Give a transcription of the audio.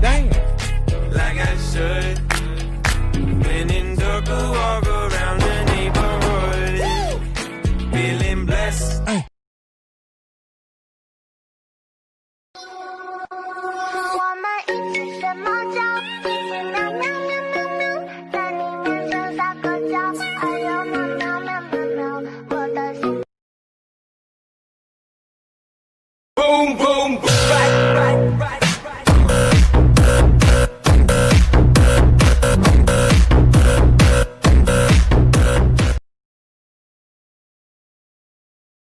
Damn. Like I should. When in darker, walk around the neighborhood. Feeling blessed. 我们一起学猫叫，一起喵喵喵喵喵，在你面前撒个娇，还有喵喵喵喵喵，我的心。Boom, boom, boom.